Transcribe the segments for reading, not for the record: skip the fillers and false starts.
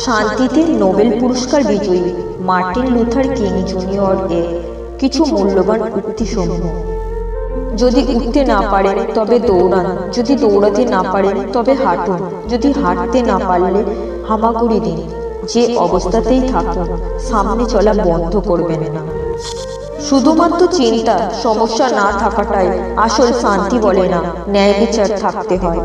শান্তিতে নোবেল পুরস্কার বিজয়ী মার্টিন লুথার কিং জুনিয়র এর কিছু মূল্যবান উক্তিসমূহ। যদি উঠতে না পারেন তবে দৌড়ান, যদি দৌড়াতে না পারেন তবে হাঁটুন, যদি হাঁটতে না পারলে হামাগুড়ি দিন, যে অবস্থাতেই থাকুন সামনে চলা বন্ধ করবেন না। শুধুমাত্র চিন্তা সমস্যা না থাকাটাই আসল শান্তি বলে না, ন্যায় বিচার থাকতে হয়।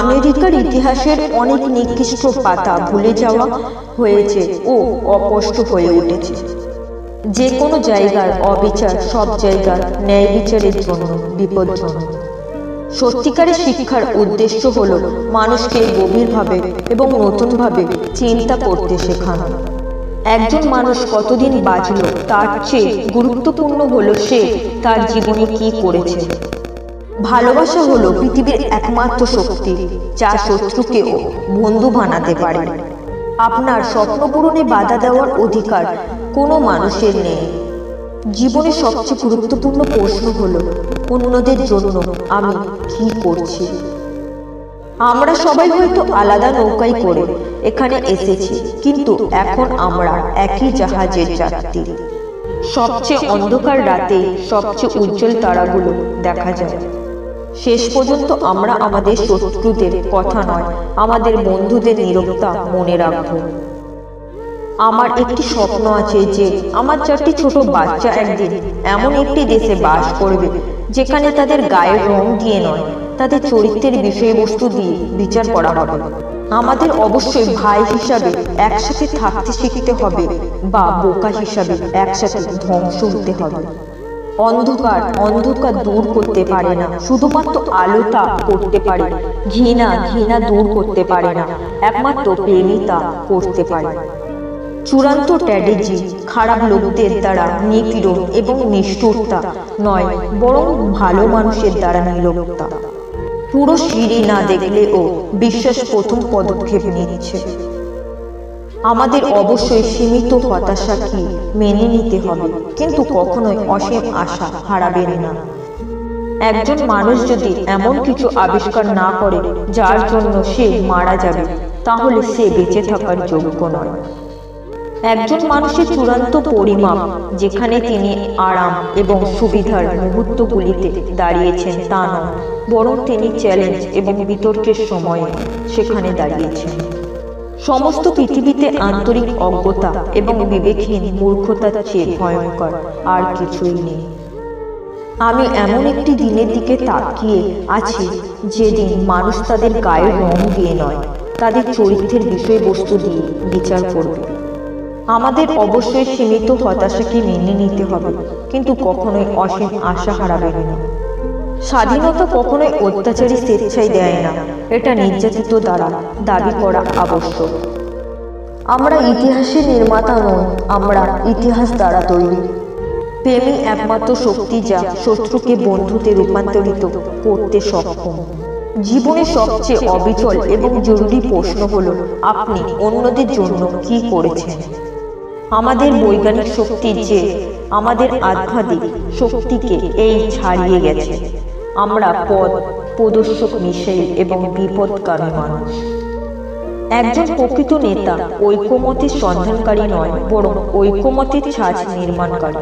আমেরিকার ইতিহাসের অনেক নিকৃষ্ট পাতা ভুলে যাওয়া হয়েছে ও অস্পষ্ট হয়ে উঠেছে। যে কোনো জায়গার অবিচার সব জায়গার ন্যায় বিচারের জন্য বিপজ্জনক। সত্যিকারের শিক্ষার উদ্দেশ্য হল মানুষকে গভীরভাবে এবং নতুনভাবে চিন্তা করতে শেখানো। একজন মানুষ কতদিন বাঁচল তার চেয়ে গুরুত্বপূর্ণ হলো সে তার জীবনে কি করেছে। ভালোবাসা হলো পৃথিবীর একমাত্র শক্তি যা শত্রুকেও বন্ধু বানাতে পারে। আপনার স্বপ্ন পূরণে বাধা দেওয়ার অধিকার কোনো মানুষের নেই। জীবনের সবচেয়ে গুরুত্বপূর্ণ প্রশ্ন হলো অন্যদের জন্য আমি কি করছি। আমরা সবাই হয়তো আলাদা নৌকায় করে এখানে এসেছি, কিন্তু এখন আমরা একই জাহাজের যাত্রী। সবচেয়ে অন্ধকার রাতে সবচেয়ে উজ্জ্বল তারাগুলো দেখা যায়। শেষ পর্যন্ত আমরা আমাদের শত্রুদের কথা নয়, আমাদের বন্ধুদের নীরবতা মনে রাখব। আমার একটি স্বপ্ন আছে যে আমার 4টি ছোট বাচ্চা একদিন এমন একটি দেশে বাস করবে যেখানে তাদের গায়ের রং দিয়ে নয়, তাদের চরিত্রের বিষয়বস্তু দিয়ে বিচার করা হবে। আমাদের অবশ্যই ভাই হিসাবে একসাথে থাকতে শিখতে হবে, বা বোকা হিসাবে একসাথে ধ্বংস হতে হবে। অন্ধকার দূর করতে পারে না, শুধুমাত্র আলোটা করতে পারে। ঘৃণা দূর করতে পারে না, একমাত্র প্রেমই তা করতে পারে। চূড়ান্ত ট্র্যাজেডি খারাপ লোকদের দ্বারা নিপীড়ন এবং নিষ্ঠুরতা নয়, বরং ভালো মানুষের দ্বারা নীরবতা। পুরো সিঁড়ি না দেখলেও বিশ্বাস প্রথম পদক্ষেপ নিচ্ছে। আমাদের অবশ্যই সীমিত হতাশা কি মেনে নিতে হবে, কিন্তু কখনোই অসীম আশা হারাবেন না। একজন মানুষ যদি এমন কিছু আবিষ্কার না করে যার জন্য সে মারা যাবে, তাহলে সে বেঁচে থাকার যোগ্য নয়। একজন মানুষের চূড়ান্ত পরিমাপ যেখানে তিনি আরাম এবং সুবিধার মুহূর্তগুলিতে দাঁড়িয়েছেন তা নয়, বরং তিনি চ্যালেঞ্জ এবং বিতর্কের সময়ে সেখানে দাঁড়িয়েছেন। সমস্ত পৃথিবীতে আন্তরিক অজ্ঞতা এবং বিবেকহীন মূর্খতার চেয়ে ভয়ঙ্কর আর কিছুই নেই। আমি এমন একটি দিনের দিকে তাকিয়ে আছি যেদিন মানুষ তাদের গায়ের রং দিয়ে নয়, তাদের চরিত্রের বিষয়বস্তু দিয়ে বিচার করবে। আমাদের অবশ্যই সীমিত হতাশাকে মেনে নিতে হবে, কিন্তু কখনোই অসীম আশা হারাবেন না। স্বাধীনতা কখনোই অত্যাচারী স্বেচ্ছায় দেয় না, এটা নির্যাতিত দ্বারা দাবি করা আবশ্যক। আমরা ইতিহাসের নির্মাতা নই, আমরা ইতিহাস দ্বারা তৈরি। প্রেমই একমাত্র শক্তি যা শত্রুকে বন্ধুতে রূপান্তরিত করতে সক্ষম। জীবনের সবচেয়ে অবিচল এবং জরুরি প্রশ্ন হলো আপনি অন্যদের জন্য কি করেছেন। আমাদের বৈজ্ঞানিক শক্তি যে আমাদের আধ্যাত্মিক শক্তিকে এই ছাড়িয়ে গেছে। আমরা পথ প্রদর্শক মিশেল এবং বিপদগামী মানুষ। একজন প্রকৃত নেতা ঐকমত্যের সন্ধানকারী নয়, বরং ঐকমত্যের ছাঁচ নির্মাণকারী।